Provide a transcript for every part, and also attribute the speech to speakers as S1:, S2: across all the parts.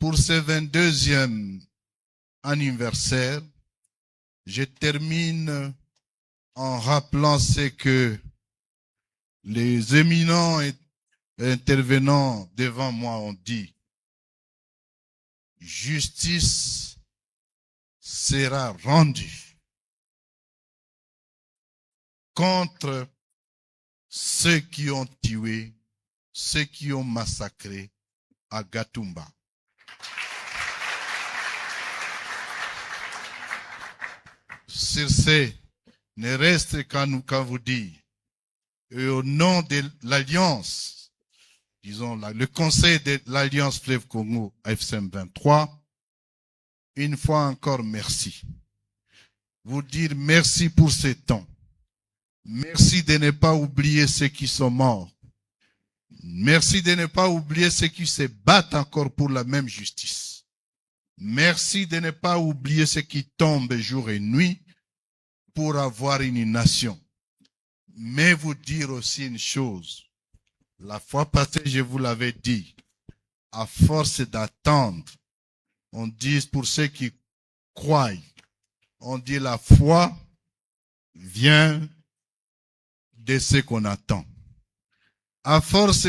S1: pour ce 22e anniversaire, je termine en rappelant ce que les éminents intervenants devant moi ont dit. Justice sera rendue contre ceux qui ont tué, ceux qui ont massacré à Gatumba. Sur ce, ne reste qu'à vous dire, et au nom de l'Alliance, disons le Conseil de l'Alliance Fleuve Congo AFCM 23, une fois encore merci. Vous dire merci pour ce temps. Merci de ne pas oublier ceux qui sont morts. Merci de ne pas oublier ceux qui se battent encore pour la même justice. Merci de ne pas oublier ceux qui tombent jour et nuit pour avoir une nation. Mais vous dire aussi une chose. La fois passée, je vous l'avais dit, à force d'attendre, on dit pour ceux qui croient, on dit la foi vient de ce qu'on attend. À force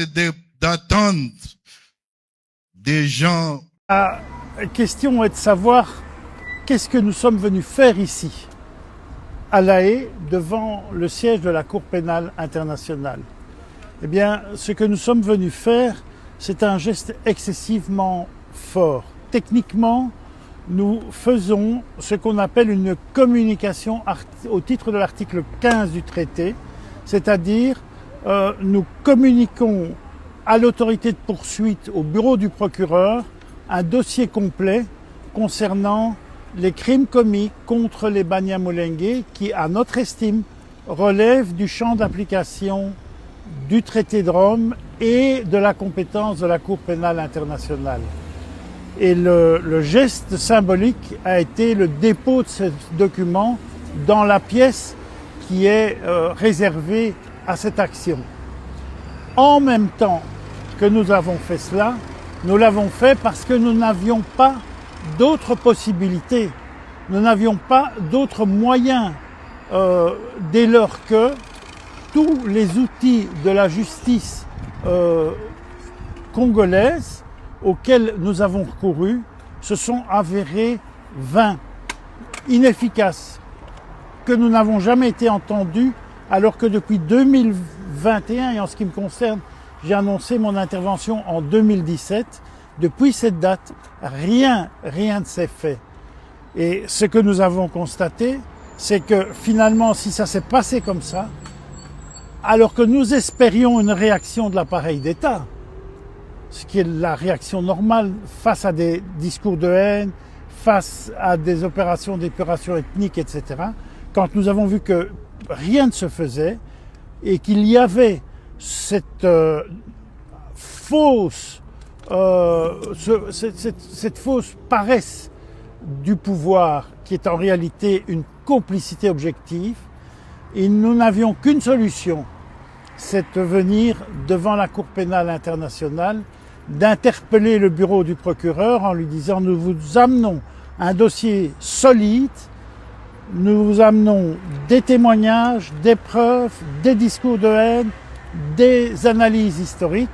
S1: d'attendre des gens.
S2: La question est de savoir qu'est-ce que nous sommes venus faire ici, à La Haye, devant le siège de la Cour pénale internationale. Eh bien, ce que nous sommes venus faire, c'est un geste excessivement fort. Techniquement, nous faisons ce qu'on appelle une communication au titre de l'article 15 du traité, c'est-à-dire nous communiquons à l'autorité de poursuite, au bureau du procureur, un dossier complet concernant les crimes commis contre les Banyamulenge qui, à notre estime, relèvent du champ d'application du traité de Rome et de la compétence de la Cour pénale internationale. Et le geste symbolique a été le dépôt de ce document dans la pièce qui est réservée à cette action. En même temps que nous avons fait cela, nous l'avons fait parce que nous n'avions pas d'autres possibilités, nous n'avions pas d'autres moyens dès lors que tous les outils de la justice congolaise auxquels nous avons recouru se sont avérés vains, inefficaces, que nous n'avons jamais été entendus, alors que depuis 2021, et en ce qui me concerne, j'ai annoncé mon intervention en 2017, depuis cette date, rien ne s'est fait. Et ce que nous avons constaté, c'est que finalement, si ça s'est passé comme ça, alors que nous espérions une réaction de l'appareil d'État, ce qui est la réaction normale face à des discours de haine, face à des opérations d'épuration ethnique, etc., quand nous avons vu que rien ne se faisait et qu'il y avait cette fausse paresse du pouvoir qui est en réalité une complicité objective, et nous n'avions qu'une solution, c'est de venir devant la Cour pénale internationale, d'interpeller le bureau du procureur en lui disant « Nous vous amenons un dossier solide, nous vous amenons des témoignages, des preuves, des discours de haine, des analyses historiques.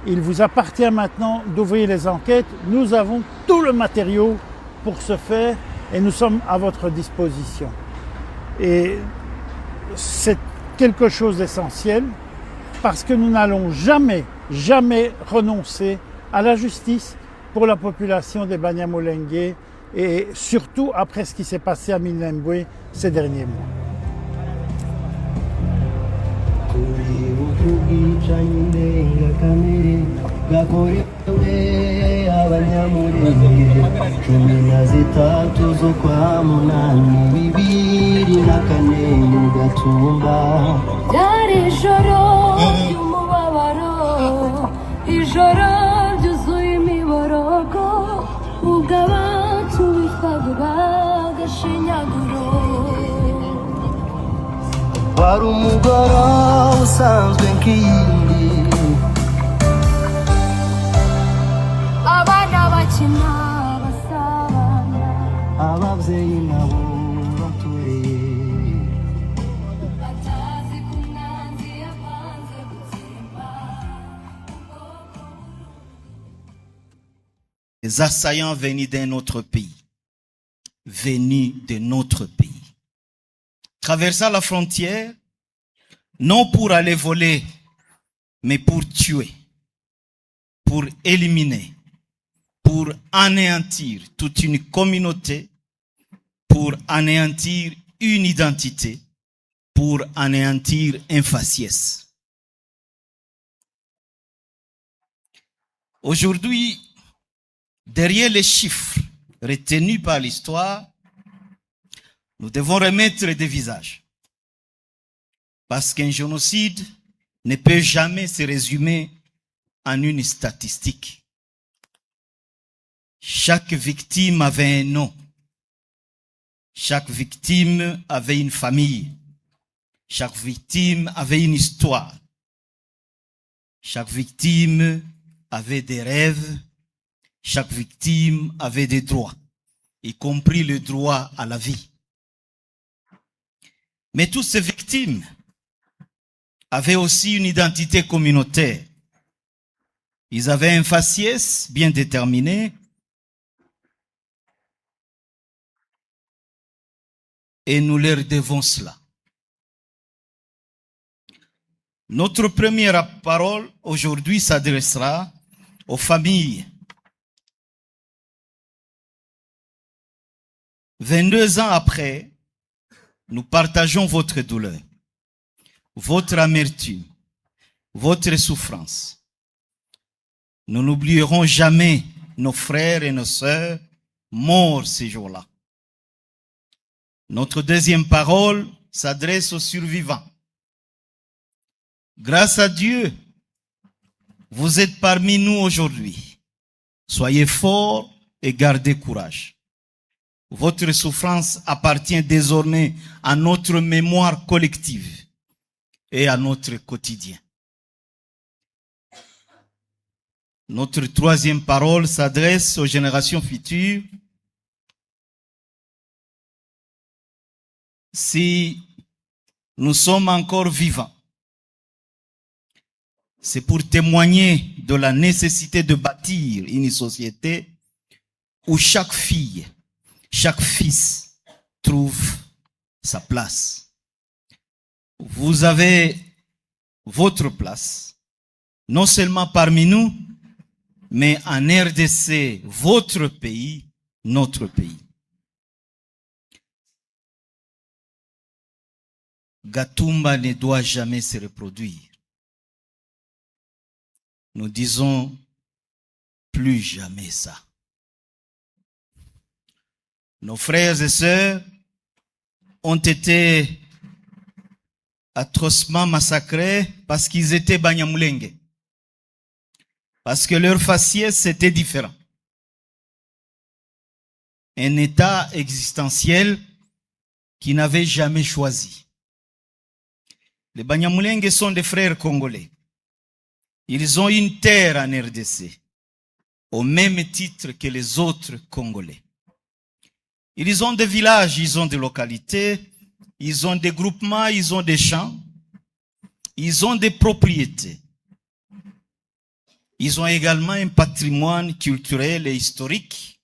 S2: Il vous appartient maintenant d'ouvrir les enquêtes. Nous avons tout le matériau pour ce faire et nous sommes à votre disposition. » Et c'est quelque chose d'essentiel parce que nous n'allons jamais renoncer à la justice pour la population des Banyamulenge et surtout après ce qui s'est passé à Minembwe ces derniers mois.
S3: Wari umugoroba usanzwe nk'iyindi, abana bakina
S4: Les assaillants venus d'un autre pays. Venus de notre pays. Traversant la frontière, non pour aller voler, mais pour tuer, pour éliminer, pour anéantir toute une communauté, pour anéantir une identité, pour anéantir un faciès. Aujourd'hui, derrière les chiffres retenus par l'histoire, nous devons remettre des visages. Parce qu'un génocide ne peut jamais se résumer en une statistique. Chaque victime avait un nom. Chaque victime avait une famille. Chaque victime avait une histoire. Chaque victime avait des rêves. Chaque victime avait des droits, y compris le droit à la vie. Mais toutes ces victimes avaient aussi une identité communautaire. Ils avaient un faciès bien déterminé et nous leur devons cela. Notre première parole aujourd'hui s'adressera aux familles. 22 ans après, nous partageons votre douleur, votre amertume, votre souffrance. Nous n'oublierons jamais nos frères et nos sœurs morts ces jours-là. Notre deuxième parole s'adresse aux survivants. Grâce à Dieu, vous êtes parmi nous aujourd'hui. Soyez forts et gardez courage. Votre souffrance appartient désormais à notre mémoire collective et à notre quotidien. Notre troisième parole s'adresse aux générations futures. Si nous sommes encore vivants, c'est pour témoigner de la nécessité de bâtir une société où chaque fille, chaque fils trouve sa place. Vous avez votre place, non seulement parmi nous, mais en RDC, votre pays, notre pays. Gatumba ne doit jamais se reproduire. Nous disons plus jamais ça. Nos frères et sœurs ont été atrocement massacrés parce qu'ils étaient Banyamulenge. Parce que leur faciès était différent. Un état existentiel qu'ils n'avaient jamais choisi. Les Banyamulenge sont des frères congolais. Ils ont une terre en RDC, au même titre que les autres Congolais. Ils ont des villages, ils ont des localités, ils ont des groupements, ils ont des champs, ils ont des propriétés. Ils ont également un patrimoine culturel et historique